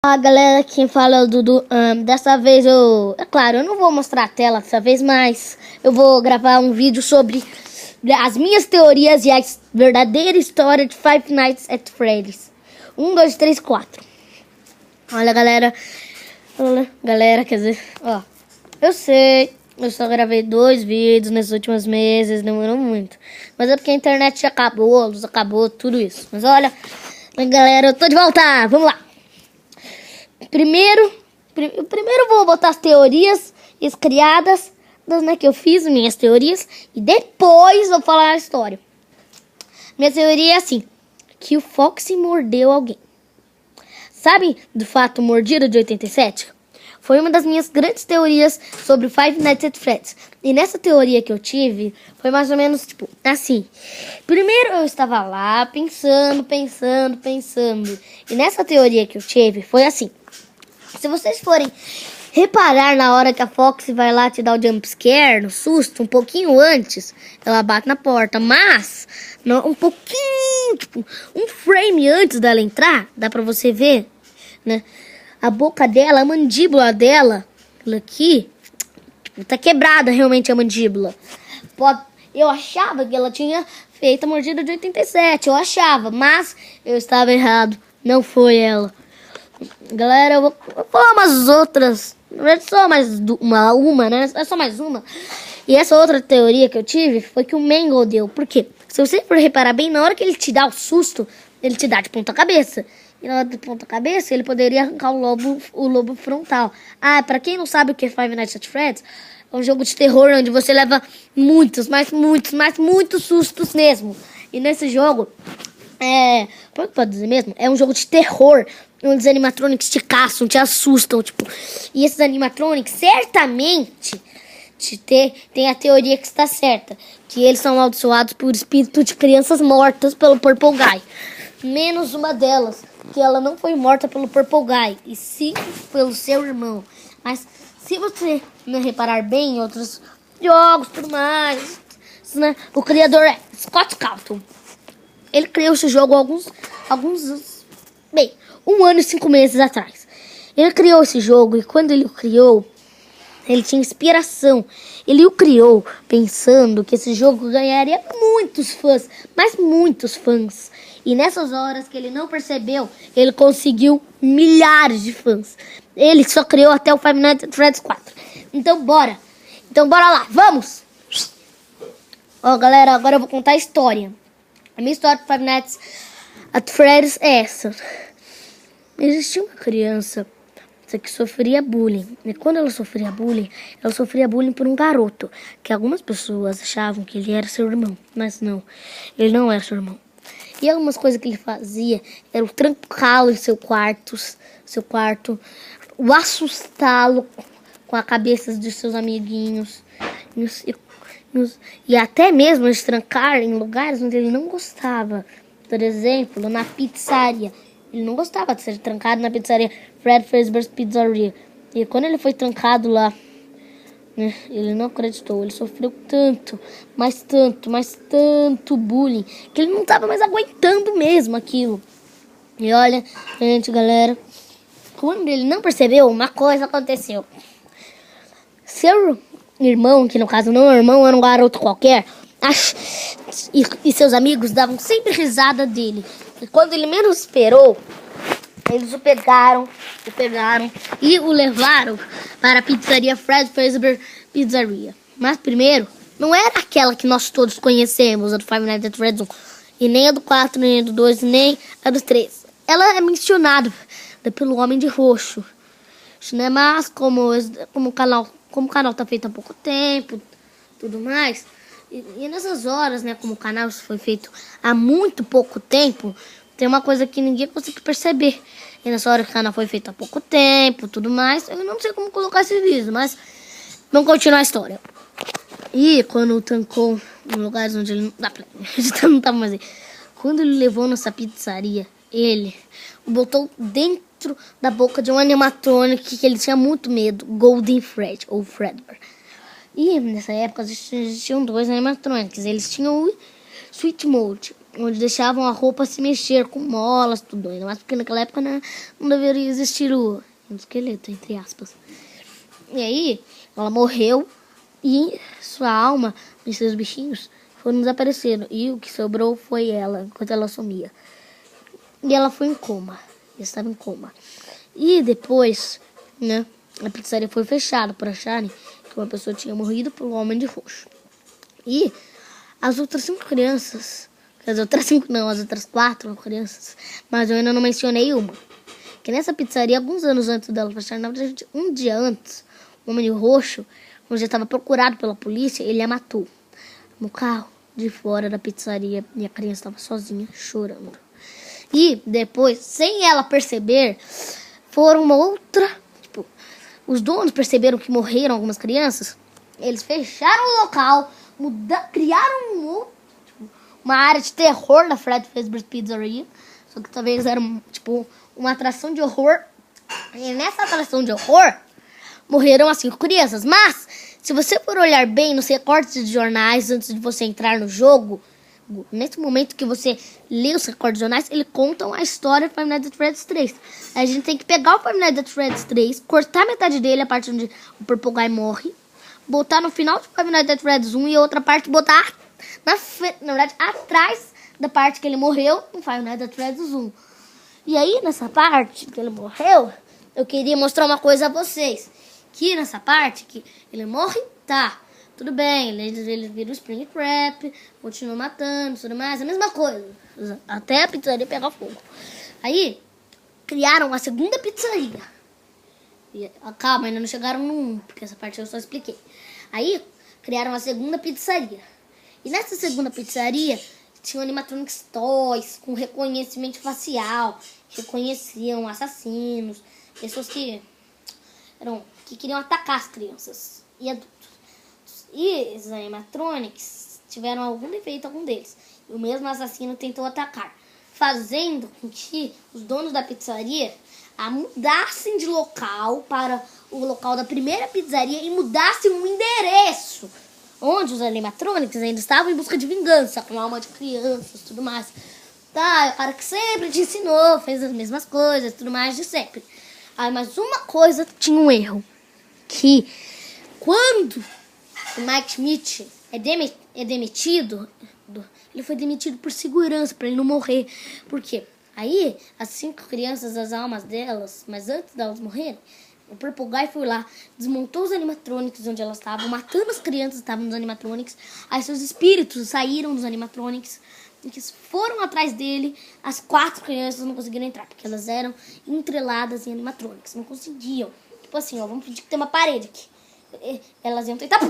Fala galera, quem fala é o Dudu. Dessa vez é claro, eu não vou mostrar a tela dessa vez, mas eu vou gravar um vídeo sobre as minhas teorias e a verdadeira história de Five Nights at Freddy's. 1, 2, 3, 4. Olha galera, quer dizer, ó, eu sei, eu só gravei 2 vídeos nesses últimos meses, demorou muito. Mas é porque a internet já acabou, a luz acabou, tudo isso. Mas olha, galera, eu tô de volta, vamos lá. Primeiro vou botar as teorias criadas, né, que eu fiz, minhas teorias, e depois vou falar a história. Minha teoria é assim, que o Foxy mordeu alguém. Sabe do fato mordido de 87? Foi uma das minhas grandes teorias sobre Five Nights at Freddy's. E nessa teoria que eu tive, foi mais ou menos tipo assim. Primeiro eu estava lá pensando. E nessa teoria que eu tive, foi assim. Se vocês forem reparar na hora que a Foxy vai lá te dar o jump scare, no susto, um pouquinho antes, ela bate na porta. Mas, um pouquinho, tipo, um frame antes dela entrar, dá pra você ver, né? A boca dela, a mandíbula dela, aqui, tipo, tá quebrada realmente a mandíbula. Eu achava que ela tinha feito a mordida de 87, eu achava, mas eu estava errado, não foi ela. Galera, eu vou falar umas outras. Não é só mais uma, né? É só mais uma. E essa outra teoria que eu tive foi que o Mangle deu. Por quê? Se você for reparar bem, na hora que ele te dá o susto, ele te dá de ponta cabeça. E na hora de ponta cabeça, ele poderia arrancar o lobo frontal. Ah, pra quem não sabe o que é Five Nights at Freddy's, é um jogo de terror onde você leva muitos sustos mesmo. E nesse jogo, como pode dizer mesmo? É um jogo de terror, onde os animatronics te caçam, te assustam, tipo. E esses animatronics, certamente, tem a teoria que está certa, que eles são amaldiçoados por espírito de crianças mortas pelo Purple Guy. Menos uma delas, que ela não foi morta pelo Purple Guy, e sim pelo seu irmão. Mas se você não reparar bem em outros jogos, tudo mais, né, o criador é Scott Cawthon. Ele criou esse jogo alguns 1 ano e 5 meses atrás. Ele criou esse jogo e quando ele o criou, ele tinha inspiração. Ele o criou pensando que esse jogo ganharia muitos fãs, mas muitos fãs. E nessas horas que ele não percebeu, ele conseguiu milhares de fãs. Ele só criou até o Five Nights at Freddy's 4. Então bora lá, vamos! Ó galera, agora eu vou contar a história. A minha história de Five Nights at Freddy's é essa. Existia uma criança que sofria bullying. E quando ela sofria bullying por um garoto. Que algumas pessoas achavam que ele era seu irmão. Mas não, ele não era seu irmão. E algumas coisas que ele fazia era trancá-lo em seu quarto, o assustá-lo com a cabeça de seus amiguinhos. E até mesmo eles trancar em lugares onde ele não gostava. Por exemplo, na pizzaria. Ele não gostava de ser trancado na pizzaria Fred Fazbear's Pizzeria. E quando ele foi trancado lá, né, ele não acreditou. Ele sofreu tanto bullying, que ele não estava mais aguentando mesmo aquilo. E olha, gente, galera, quando ele não percebeu, uma coisa aconteceu. Seu irmão, que no caso não é um irmão, era um garoto qualquer, e seus amigos davam sempre risada dele. E quando ele menos esperou, eles o pegaram e o levaram para a pizzaria Fred Fazbear Pizzeria. Mas primeiro, não era aquela que nós todos conhecemos, a do Five Nights at Freddy's 1, e nem a do 4, nem a do 2, nem a do 3. Ela é mencionada pelo Homem de Roxo, né? Mas como o canal tá feito há pouco tempo, tudo mais, e nessas horas, né, como o canal foi feito há muito pouco tempo, tem uma coisa que ninguém conseguiu perceber. E nessa hora que o canal foi feito há pouco tempo, tudo mais, eu não sei como colocar esse vídeo, mas vamos continuar a história. E quando tancou em lugares onde ele não tava mais aí, quando ele levou nessa pizzaria, ele o botou dentro da boca de um animatronic que ele tinha muito medo, Golden Fred, ou Fredbear. E nessa época existiam 2 animatronics. Eles tinham o Sweet Mode onde deixavam a roupa se mexer com molas, tudo. Ainda mais porque naquela época, né, não deveria existir o esqueleto, entre aspas. E aí, ela morreu e sua alma e seus bichinhos foram desaparecendo. E o que sobrou foi ela, enquanto ela sumia. E ela foi em coma. Estava em coma. E depois, né, a pizzaria foi fechada por acharem que uma pessoa tinha morrido por um homem de roxo. E as outras 5 crianças, as outras 5 não, as outras 4 crianças, mas eu ainda não mencionei uma. Que nessa pizzaria, alguns anos antes dela fechar, na verdade, um dia antes, o homem de roxo, onde já estava procurado pela polícia, ele a matou no carro de fora da pizzaria e a criança estava sozinha, chorando. E depois, sem ela perceber, foram uma outra... Tipo, os donos perceberam que morreram algumas crianças, eles fecharam o local, criaram uma área de terror na Fred Fazbear's Pizzeria, só que talvez era tipo uma atração de horror. E nessa atração de horror morreram as 5 crianças. Mas se você for olhar bem nos recortes de jornais antes de você entrar no jogo, nesse momento que você lê os recortes de jornais, eles contam a história do Five Nights at Freddy's 3. A gente tem que pegar o Five Nights at Freddy's 3, cortar metade dele, a parte onde o Purple Guy morre, botar no final do Five Nights at Freddy's 1 e a outra parte botar na verdade atrás da parte que ele morreu no Five Nights at Freddy's 1. E aí nessa parte que ele morreu, eu queria mostrar uma coisa a vocês, que nessa parte que ele morre, tá, tudo bem, ele vira o Springtrap, continua matando, tudo mais, a mesma coisa, até a pizzaria pegar fogo. Aí criaram a segunda pizzaria. E, calma, ainda não chegaram no 1, porque essa parte eu só expliquei. Aí criaram a segunda pizzaria. E nessa segunda pizzaria tinham animatronics toys com reconhecimento facial, reconheciam assassinos, pessoas que queriam atacar as crianças e adultos. E esses animatronics tiveram algum defeito, algum deles. E o mesmo assassino tentou atacar, fazendo com que os donos da pizzaria mudassem de local para o local da primeira pizzaria e mudassem o endereço, onde os animatronics ainda estavam em busca de vingança, com alma de crianças e tudo mais. Tá, o cara que sempre te ensinou, fez as mesmas coisas, tudo mais de sempre. Mas uma coisa tinha um erro, que quando o Mike Schmidt é demitido, ele foi demitido por segurança, para ele não morrer. Por quê? Aí, as 5 crianças, as almas delas, mas antes delas morrerem, o Purple Guy foi lá, desmontou os animatronics onde elas estavam, matando as crianças que estavam nos animatronics. Aí seus espíritos saíram dos animatronics, e que foram atrás dele. As 4 crianças não conseguiram entrar, porque elas eram entreladas em animatronics, não conseguiam. Tipo assim, ó, vamos fingir que tem uma parede aqui. Elas iam tentar...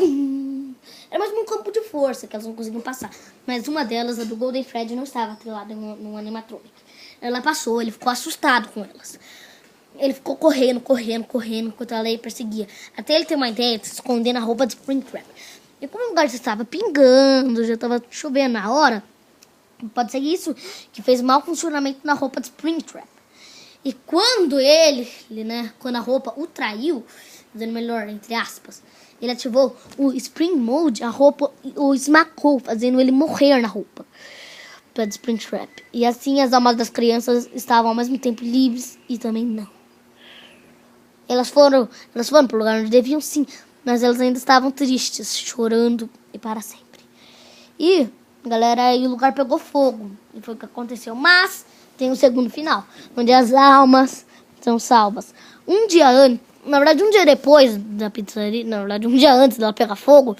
Era mais um campo de força que elas não conseguiam passar. Mas uma delas, a do Golden Freddy, não estava atrelada num animatronic. Ela passou, ele ficou assustado com elas. Ele ficou correndo, enquanto ela ia perseguia. Até ele ter uma ideia de se esconder na roupa de Springtrap. E como o lugar já estava pingando, já estava chovendo na hora, pode ser isso que fez mau funcionamento na roupa de Springtrap. E quando quando a roupa o traiu, dizendo melhor, entre aspas, ele ativou o Spring Mode, a roupa o esmacou, fazendo ele morrer na roupa para Springtrap. E assim as almas das crianças estavam ao mesmo tempo livres e também não. Elas foram para o lugar onde deviam, sim, mas elas ainda estavam tristes, chorando e para sempre. E, galera, aí o lugar pegou fogo. E foi o que aconteceu. Mas tem um segundo final, onde as almas são salvas. Um dia antes, na verdade, um dia depois da pizzaria, na verdade, um dia antes dela pegar fogo,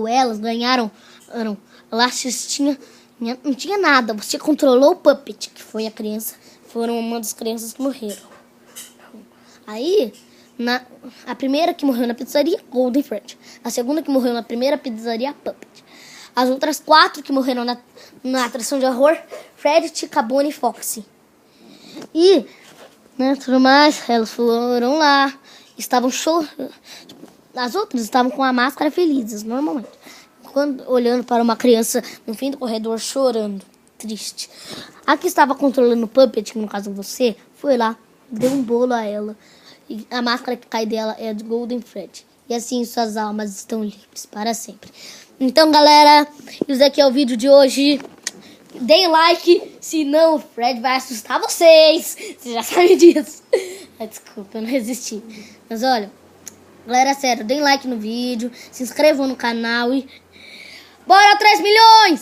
elas ganharam, não tinha nada. Você controlou o Puppet, que foi foram uma das crianças que morreram. Aí, a primeira que morreu na pizzaria, Golden Freddy. A segunda que morreu na primeira pizzaria, Puppet. As outras 4 que morreram na atração de horror, Freddy, Chica, Bonnie e Foxy. E, tudo mais, elas foram lá, estavam chorando. As outras estavam com a máscara felizes, normalmente. Olhando para uma criança no fim do corredor, chorando, triste. A que estava controlando o Puppet, que no caso você, foi lá, deu um bolo a ela. E a máscara que cai dela é a de Golden Freddy. e assim suas almas estão livres para sempre. Então, galera, isso aqui é o vídeo de hoje. Deem like, senão o Fred vai assustar vocês. Você já sabe disso. Desculpa, eu não resisti. Mas olha, galera, sério, deem like no vídeo, se inscrevam no canal e... Bora 3 milhões!